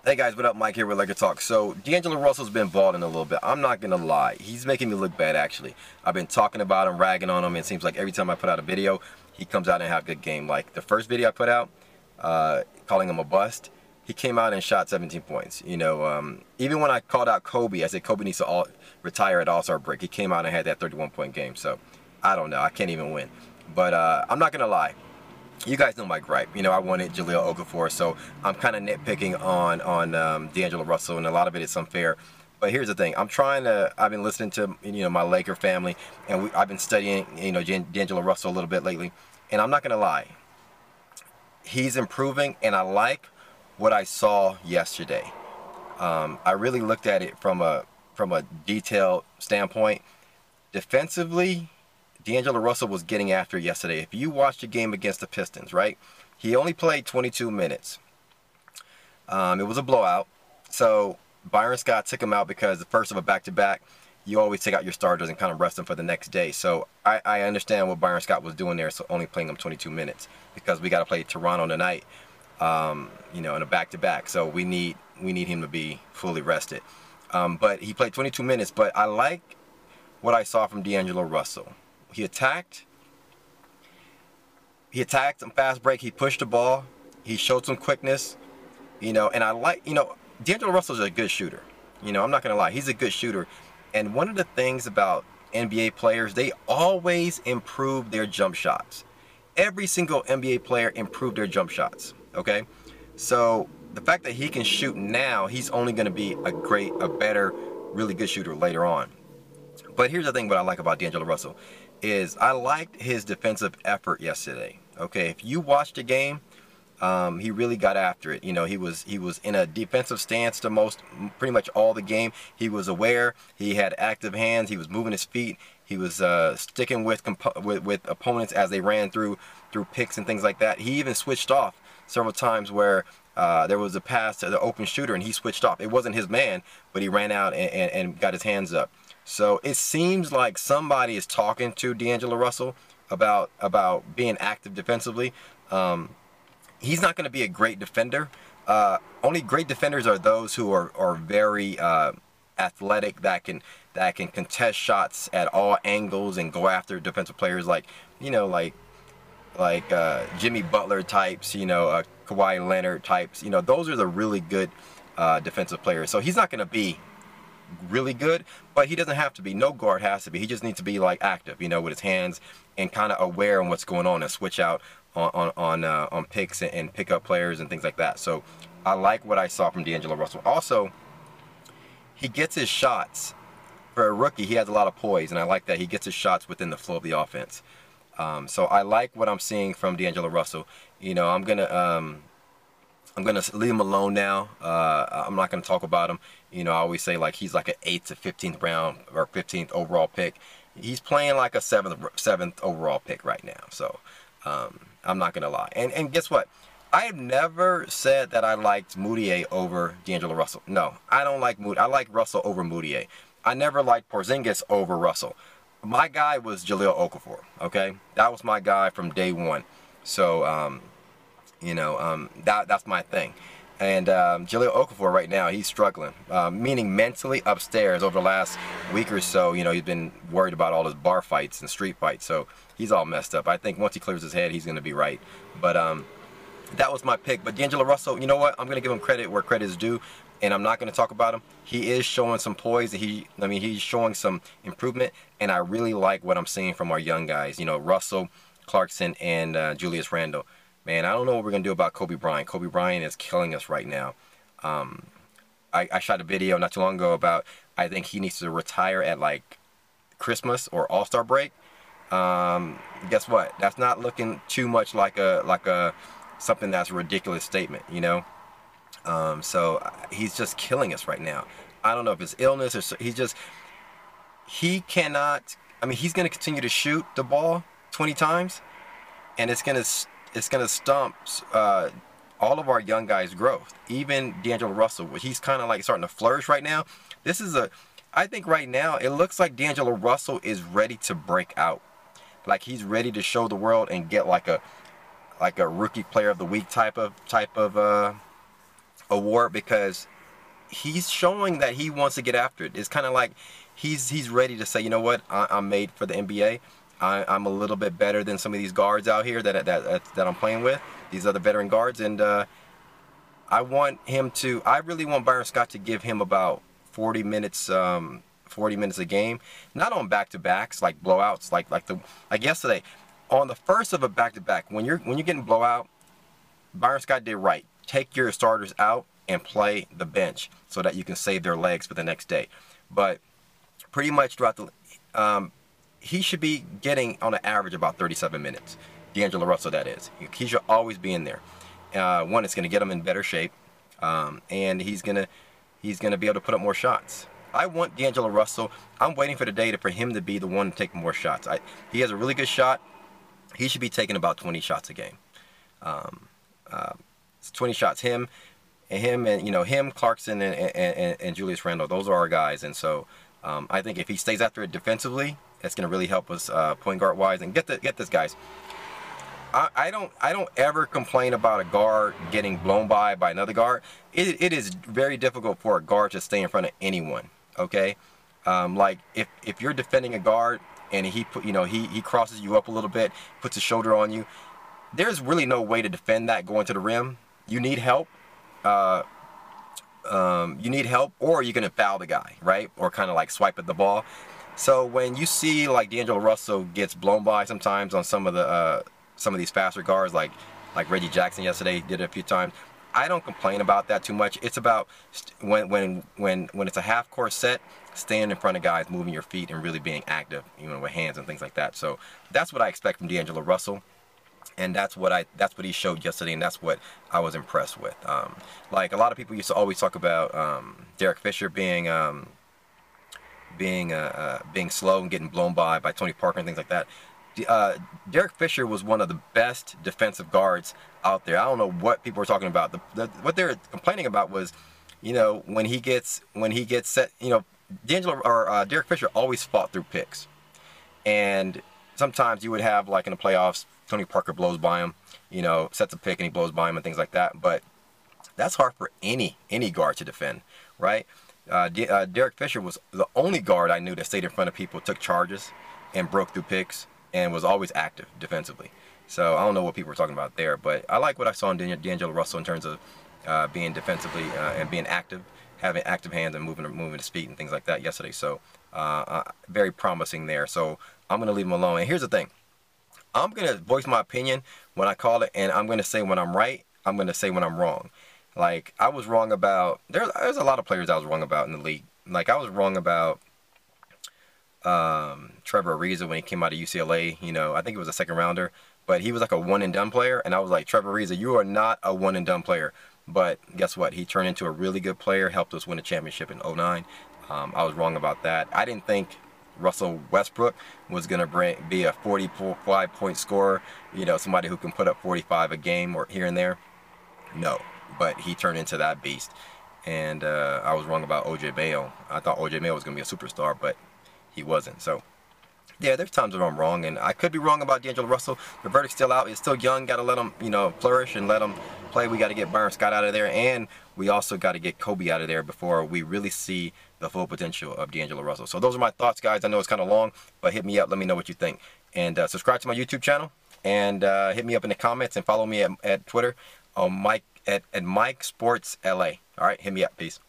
Hey guys, what up? Mike here with Laker Talk. So, D'Angelo Russell's been balling a little bit. I'm not going to lie. He's making me look bad, actually. I've been talking about him, ragging on him, and it seems like every time I put out a video, he comes out and have a good game. Like the first video I put out, calling him a bust, he came out and shot 17 points. You know, even when I called out Kobe, I said Kobe needs to retire at All-Star break. He came out and had that 31-point game. So, I don't know. I can't even win. But I'm not going to lie. You guys know my gripe. You know, I wanted Jahlil Okafor, so I'm kind of nitpicking on D'Angelo Russell, and a lot of it is unfair. But here's the thing: I've been listening to my Laker family, and I've been studying D'Angelo Russell a little bit lately, and I'm not gonna lie, he's improving, and I like what I saw yesterday. I really looked at it from a detailed standpoint. Defensively, D'Angelo Russell was getting after it yesterday. If you watched the game against the Pistons, right? He only played 22 minutes. It was a blowout. So Byron Scott took him out because the first of a back-to-back, you always take out your starters and kind of rest them for the next day. So I understand what Byron Scott was doing there, so only playing him 22 minutes because we got to play Toronto tonight, in a back-to-back. So we need him to be fully rested. But he played 22 minutes. But I like what I saw from D'Angelo Russell. He attacked some fast break. He pushed the ball. He showed some quickness, and I like, D'Angelo Russell's a good shooter. I'm not going to lie. He's a good shooter. And one of the things about NBA players, they always improve their jump shots. Every single NBA player improved their jump shots, okay? So the fact that he can shoot now, he's only going to be a better, really good shooter later on. But here's the thing what I like about D'Angelo Russell is I liked his defensive effort yesterday. Okay, if you watched the game, he really got after it. He was in a defensive stance pretty much all the game. He was aware. He had active hands. He was moving his feet. He was sticking with opponents as they ran through picks and things like that. He even switched off several times where there was a pass to the open shooter and he switched off. It wasn't his man, but he ran out and got his hands up. So it seems like somebody is talking to D'Angelo Russell about being active defensively. He's not going to be a great defender. Only great defenders are those who are very athletic, that can contest shots at all angles and go after defensive players like Jimmy Butler types, Kawhi Leonard types. Those are the really good defensive players. So he's not going to be really good, but he doesn't have to be. No guard has to be. He just needs to be active, with his hands and kind of aware on what's going on and switch out on picks and pick up players and things like that. So I like what I saw from D'Angelo Russell. Also, he gets his shots. For a rookie, he has a lot of poise, and I like that he gets his shots within the flow of the offense. So I like what I'm seeing from D'Angelo Russell. I'm gonna leave him alone now. I'm not gonna talk about him. I always say he's like an 8th to 15th round or 15th overall pick. He's playing like a 7th overall pick right now. So I'm not gonna lie. And guess what? I have never said that I liked Moutier over D'Angelo Russell. No, I don't like Moutier. I like Russell over Moutier. I never liked Porzingis over Russell. My guy was Jahlil Okafor. Okay, that was my guy from day one. So that's my thing. And Jahlil Okafor right now, he's struggling, meaning mentally upstairs over the last week or so. He's been worried about all his bar fights and street fights, so he's all messed up. I think once he clears his head, he's going to be right. But that was my pick. But D'Angelo Russell, you know what? I'm going to give him credit where credit is due, and I'm not going to talk about him. He is showing some poise. He's showing some improvement, and I really like what I'm seeing from our young guys. Russell, Clarkson, and Julius Randle. Man, I don't know what we're going to do about Kobe Bryant. Kobe Bryant is killing us right now. I shot a video not too long ago about I think he needs to retire at Christmas or All-Star break. Guess what? That's not looking too much like something that's a ridiculous statement, So he's just killing us right now. I don't know if it's illness or he cannot. He's going to continue to shoot the ball 20 times, and it's going to stump all of our young guys' growth. Even D'Angelo Russell, he's kind of starting to flourish right now. I think right now it looks like D'Angelo Russell is ready to break out. He's ready to show the world and get like a rookie player of the week type of award because he's showing that he wants to get after it. It's kind of like he's ready to say, you know what, I'm made for the NBA. I'm a little bit better than some of these guards out here that I'm playing with, these other veteran guards, and I want him to. I really want Byron Scott to give him about 40 minutes a game, not on back-to-backs like blowouts, like yesterday, on the first of a back-to-back. When you're getting blowout, Byron Scott did right. Take your starters out and play the bench so that you can save their legs for the next day. But pretty much throughout the, he should be getting on an average about 37 minutes. DAngelo Russell, that is. He should always be in there. One, it's going to get him in better shape, and he's gonna be able to put up more shots. I want DAngelo Russell. I'm waiting for the day for him to be the one to take more shots. He has a really good shot. He should be taking about 20 shots a game. 20 shots. Him, Clarkson, and Julius Randle. Those are our guys. And so I think if he stays after it defensively, that's going to really help us point guard wise. And get this, guys. I don't ever complain about a guard getting blown by another guard. It is very difficult for a guard to stay in front of anyone. Okay, like if you're defending a guard and he crosses you up a little bit, puts his shoulder on you, there's really no way to defend that going to the rim. You need help. Or you're gonna foul the guy, right? Or kind of like swipe at the ball. So when you see like DAngelo Russell gets blown by sometimes on some of these faster guards, like Reggie Jackson yesterday did it a few times, I don't complain about that too much. It's about when it's a half-court set, staying in front of guys, moving your feet, and really being active, with hands and things like that. So that's what I expect from DAngelo Russell, and that's what he showed yesterday, and that's what I was impressed with. Like a lot of people used to always talk about Derek Fisher being slow and getting blown by Tony Parker and things like that. Derek Fisher was one of the best defensive guards out there. I don't know what people were talking about. What they're complaining about was, when he gets set, Derek Fisher always fought through picks, and sometimes you would have, like in the playoffs, Tony Parker blows by him, sets a pick and he blows by him and things like that. But that's hard for any guard to defend, right? Derek Fisher was the only guard I knew that stayed in front of people, took charges, and broke through picks, and was always active defensively. So I don't know what people were talking about there, but I like what I saw in DAngelo Russell in terms of being defensively and being active, having active hands and moving his feet and things like that yesterday. So very promising there. So I'm going to leave him alone. And here's the thing. I'm going to voice my opinion when I call it, and I'm going to say when I'm right. I'm going to say when I'm wrong. Like, I was wrong about, there's a lot of players I was wrong about in the league. Like, I was wrong about Trevor Ariza when he came out of UCLA. I think it was a second rounder, but he was like a one-and-done player, and I was like, Trevor Ariza, you are not a one-and-done player. But guess what? He turned into a really good player, helped us win a championship in 2009. I was wrong about that. I didn't think Russell Westbrook was going to be a 45-point scorer, somebody who can put up 45 a game or here and there. No, but he turned into that beast. And I was wrong about O.J. Mayo. I thought O.J. Mayo was going to be a superstar, but he wasn't. So yeah, there's times where I'm wrong, and I could be wrong about DAngelo Russell. The verdict's still out. He's still young. Got to let him, flourish and let him play. We got to get Byron Scott out of there, and we also got to get Kobe out of there before we really see the full potential of DAngelo Russell. So those are my thoughts, guys. I know it's kind of long, but hit me up. Let me know what you think. And subscribe to my YouTube channel, and hit me up in the comments, and follow me at Twitter, Mike at Mike Sports LA. All right, hit me up. Peace.